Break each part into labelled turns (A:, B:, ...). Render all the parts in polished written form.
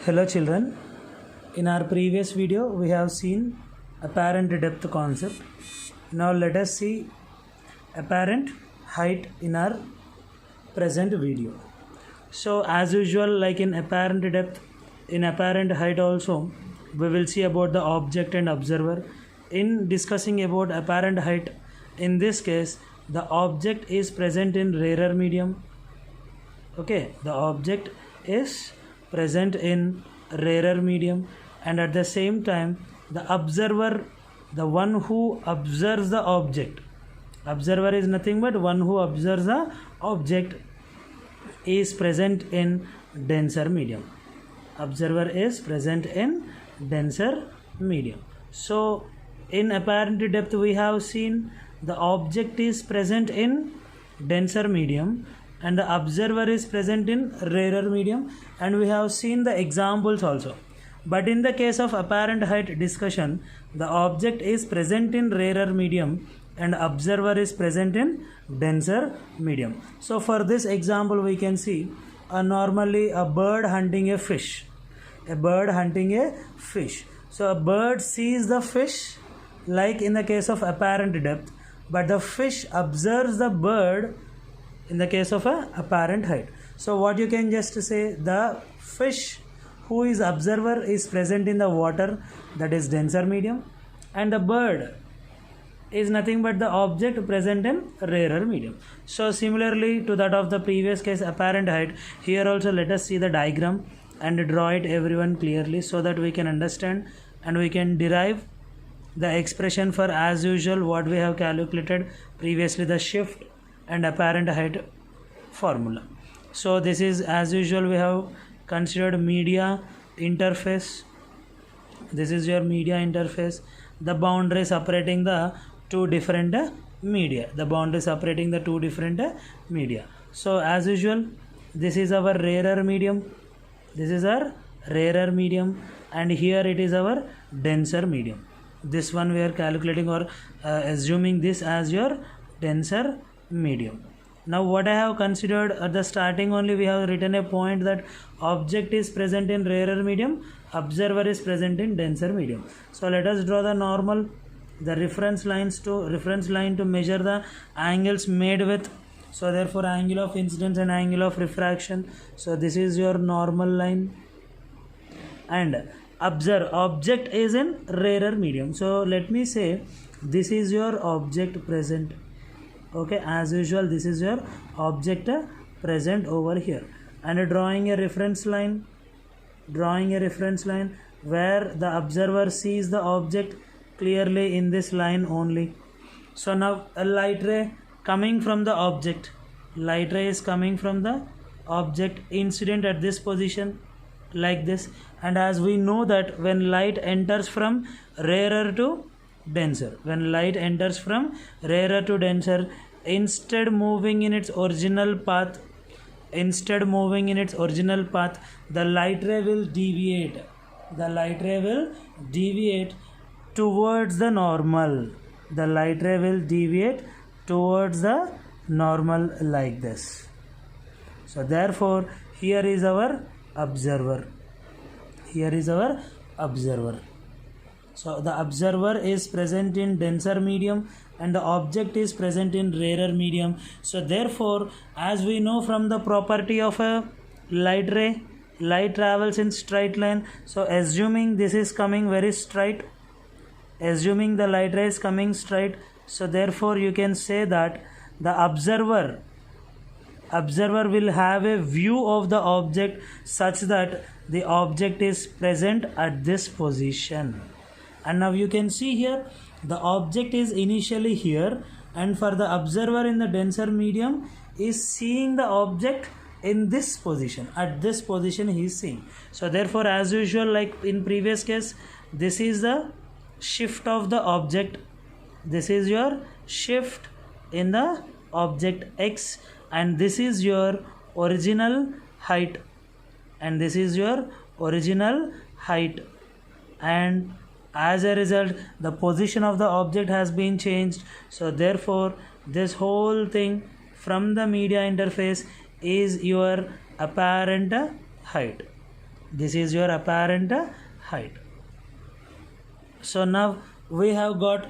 A: Hello children, in our previous video we have seen apparent depth concept. Now let us see apparent height in our present video. So as usual, like in apparent depth, in apparent height also we will see about the object and observer. In discussing about apparent height, in this case the object is present in rarer medium. Okay, the object is present in rarer medium, and at the same time the observer, the one who observes the object, observer is nothing but one who observes the object, is present in denser medium. Observer is present in denser medium. So in apparent depth we have seen the object is present in denser medium and the observer is present in rarer medium, and we have seen the examples also. But in the case of apparent height discussion, the object is present in rarer medium and observer is present in denser medium. So for this example we can see normally a bird hunting a fish. A bird hunting a fish. So a bird sees the fish like in the case of apparent depth, but the fish observes the bird in the case of a apparent height. So what you can just say, the fish who is observer is present in the water, that is denser medium, and the bird is nothing but the object present in rarer medium. So similarly to that of the previous case apparent height, here also let us see the diagram and draw it everyone clearly so that we can understand and we can derive the expression for as usual what we have calculated previously, the shift and apparent height formula. So this is as usual, we have considered media interface. This is your media interface, the boundary separating the two different media, the boundary separating the two different media. So as usual, this is our rarer medium, this is our rarer medium, and here it is our denser medium. This one we are calculating or assuming this as your denser medium. Now what I have considered at the starting only, we have written a point that object is present in rarer medium, observer is present in denser medium. So let us draw the normal, the reference line to measure the angles made with. So therefore angle of incidence and angle of refraction. So this is your normal line, and observe object is in rarer medium. So let me say this is your object present. Okay, as usual this is your object present over here, and drawing a reference line where the observer sees the object clearly in this line only. So now a light ray coming from the object, light ray is coming from the object incident at this position like this, and as we know that when light enters from rarer to denser, instead moving in its original path, the light ray will deviate towards the normal, like this. So therefore here is our observer, So the observer is present in denser medium and the object is present in rarer medium. So therefore, as we know from the property of a light ray, light travels in straight line. So assuming this is coming very straight, assuming the light ray is coming straight, so therefore you can say that the observer will have a view of the object such that the object is present at this position. And now you can see here the object is initially here, and for the observer in the denser medium is seeing the object in this position, at this position he is seeing. So therefore as usual, like in previous case, this is the shift of the object, this is your shift in the object x, and this is your original height, and as a result the position of the object has been changed. So therefore this whole thing from the media interface is your apparent height. This is your apparent height. So now we have got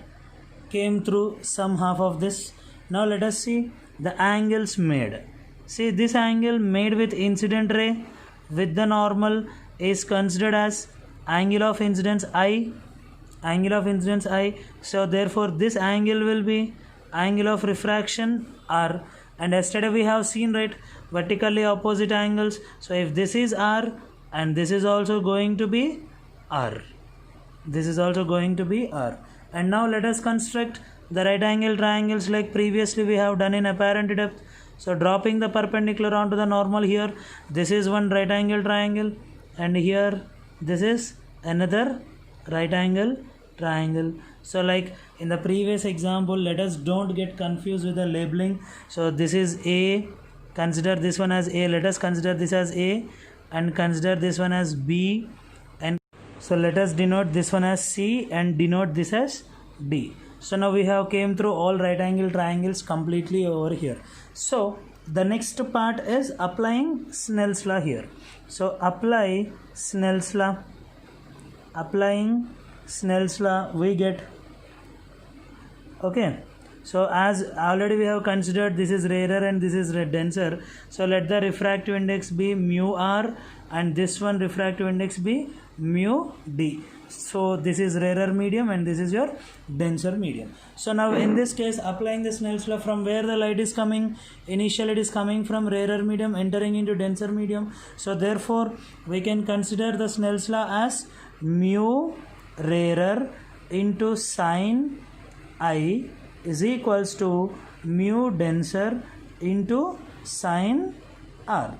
A: came through some half of this. Now let us see the angles made. See, this angle made with incident ray with the normal is considered as angle of incidence I. Angle of incidence I. So therefore this angle will be angle of refraction R. And yesterday we have seen, right, vertically opposite angles. So if this is R and this is also going to be R. This is also going to be R. And now let us construct the right angle triangles like previously we have done in apparent depth. So dropping the perpendicular onto the normal here, this is one right angle triangle, and here this is another right angle triangle. So like in the previous example, let us don't get confused with the labeling. So this is A, consider this one as A, let us consider this as A, and consider this one as B, and so let us denote this one as C and denote this as D. So now we have came through all right angle triangles completely over here. So the next part is applying Snell's law here. So apply Snell's law. Applying Snell's law, we get, okay, so as already we have considered this is rarer and this is denser, so let the refractive index be mu R and this one refractive index be mu D. So this is rarer medium and this is your denser medium. So now in this case, applying the Snell's law, from where the light is coming, initially it is coming from rarer medium entering into denser medium. So therefore we can consider the Snell's law as mu rarer into sin I is equals to mu denser into sin R.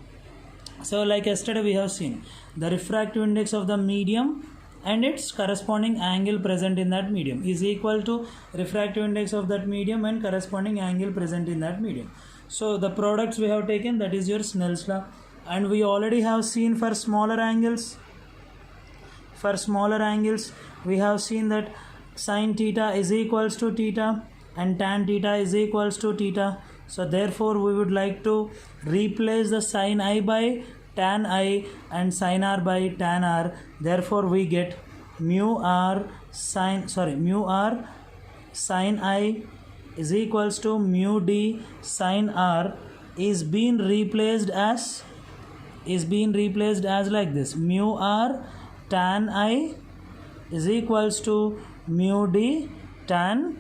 A: So like yesterday we have seen the refractive index of the medium and its corresponding angle present in that medium is equal to refractive index of that medium and corresponding angle present in that medium. So the products we have taken, that is your Snell's law. And we already have seen for smaller angles. For smaller angles we have seen that sin theta is equals to theta and tan theta is equals to theta. So therefore we would like to replace the sin I by tan I and sin R by tan R. Therefore we get mu R sin I is equals to mu D sin R is being replaced as like this: mu R tan I is equals to mu D tan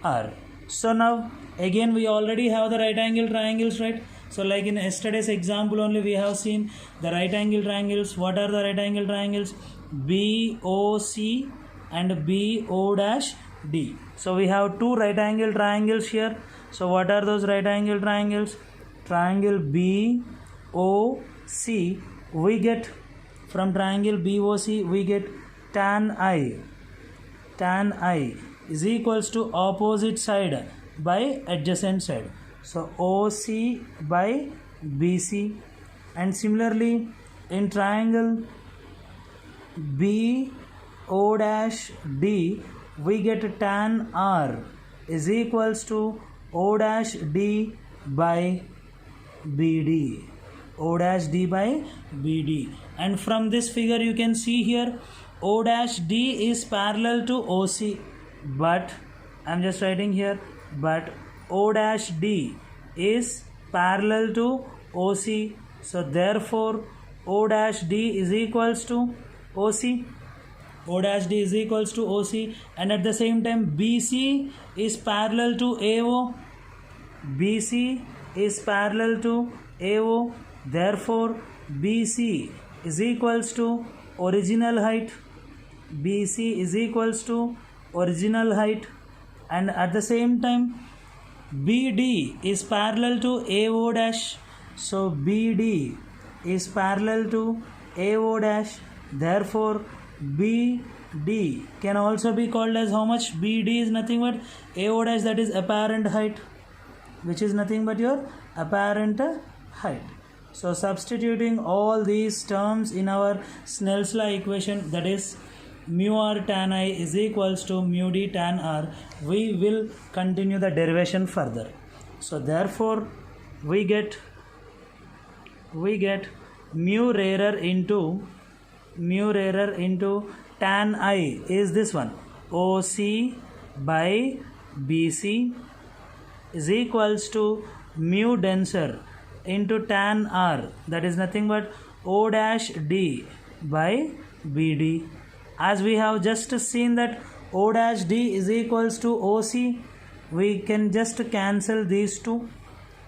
A: R. So now again we already have the right angle triangles, right? So like in yesterday's example only we have seen the right angle triangles. What are the right angle triangles? BOC and BO-D. So we have two right angle triangles here. So what are those right angle triangles? Triangle BOC, we get from triangle BOC we get tan I is equals to opposite side by adjacent side. So OC by BC. And similarly in triangle BO'D we get tan R is equals to O'D by BD. O'D by BD. And from this figure you can see here O'D is parallel to OC, but I'm just writing here, but O'D is parallel to OC. So therefore O'D is equals to OC. O'D is equals to OC, and at the same time BC is parallel to AO. BC is parallel to AO. Therefore BC is equals to original height. BC is equals to original height, and at the same time BD is parallel to AO dash. So BD is parallel to AO dash. Therefore BD can also be called as how much? BD is nothing but AO dash, that is apparent height, which is nothing but your apparent height. So substituting all these terms in our Snell's law equation, that is mu R tan I is equals to mu D tan R, we will continue the derivation further. So therefore we get mu rarer into mu rarer into tan I is this one, OC by BC is equals to mu denser into tan R, that is nothing but O dash D by BD. As we have just seen that O dash D is equals to OC, we can just cancel these two,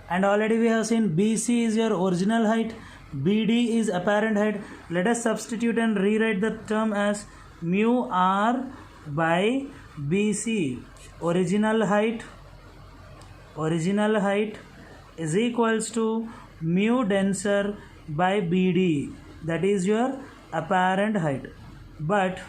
A: and already we have seen BC is your original height, BD is apparent height. Let us substitute and rewrite the term as mu R by BC, original height is equals to mu denser by BD, that is your apparent height. But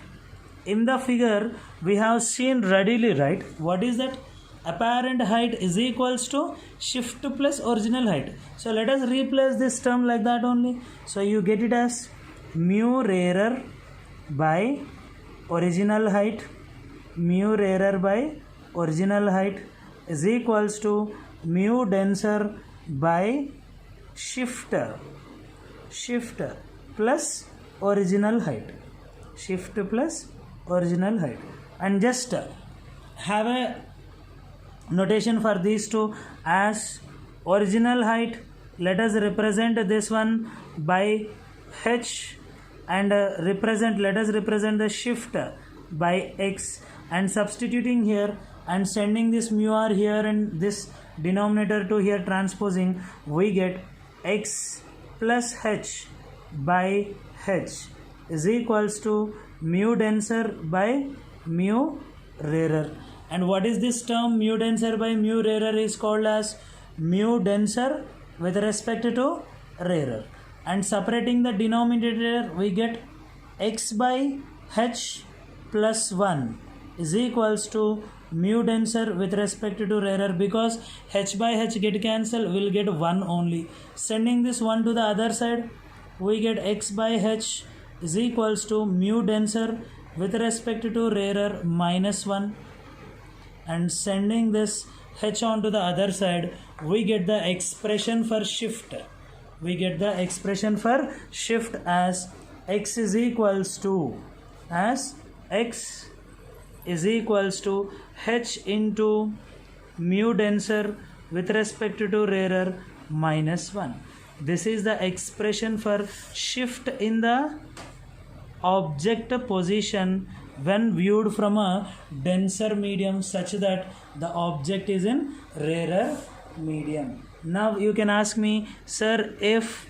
A: in the figure we have seen readily, right, what is that? Apparent height is equals to shift plus original height. So let us replace this term like that only. So you get it as mu rarer by original height, mu rarer by original height is equals to mu denser by shifter plus original height, shift plus original height. And just have a notation for these two as original height. Let us represent this one by h, and let us represent the shift by x, and substituting here and sending this mu r here and this denominator to here, transposing, we get x plus h by h is equals to mu denser by mu rarer. And what is this term mu denser by mu rarer is called as mu denser with respect to rarer. And separating the denominator, we get x by h plus 1 is equals to mu denser with respect to rarer, because h by h get cancelled, will get 1 only. Sending this 1 to the other side, we get x by h is equals to mu denser with respect to rarer minus 1. And sending this h on to the other side, we get the expression for shift. We get the expression for shift as x is equals to h into mu denser with respect to rarer minus 1. This is the expression for shift in the object position when viewed from a denser medium, such that the object is in rarer medium. Now you can ask me, sir, if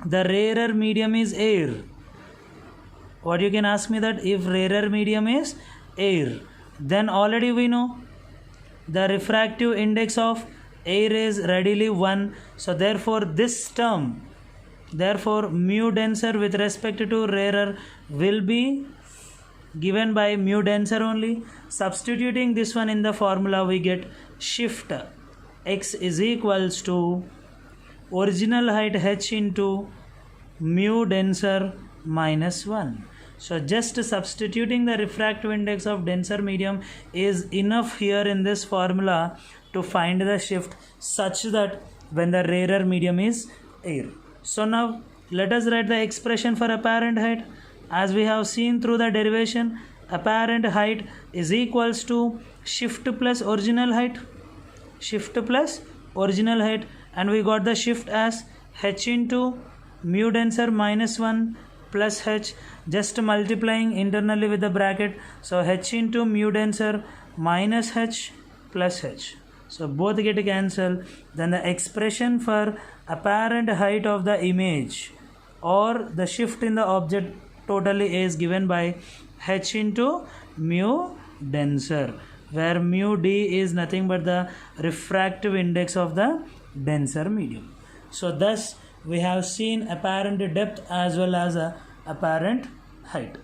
A: the rarer medium is air, what you can ask me that if rarer medium is air, then already we know the refractive index of air is readily 1. So therefore this term, mu denser with respect to rarer will be given by mu denser only. Substituting this one in the formula, we get shift x is equals to original height h into mu denser minus 1. So just substituting the refractive index of denser medium is enough here in this formula to find the shift, such that when the rarer medium is air. So now let us write the expression for apparent height. As we have seen through the derivation, apparent height is equals to shift plus original height, and we got the shift as h into mu denser minus 1 plus h, just multiplying internally with the bracket. So h into mu denser minus h plus h. So both get cancelled. Then the expression for apparent height of the image or the shift in the object totally is given by h into mu denser, where mu d is nothing but the refractive index of the denser medium. So thus we have seen apparent depth as well as apparent height.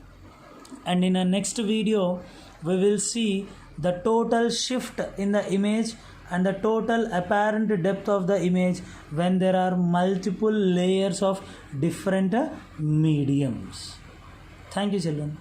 A: And in our next video we will see the total shift in the image and the total apparent depth of the image when there are multiple layers of different mediums. Thank you, children.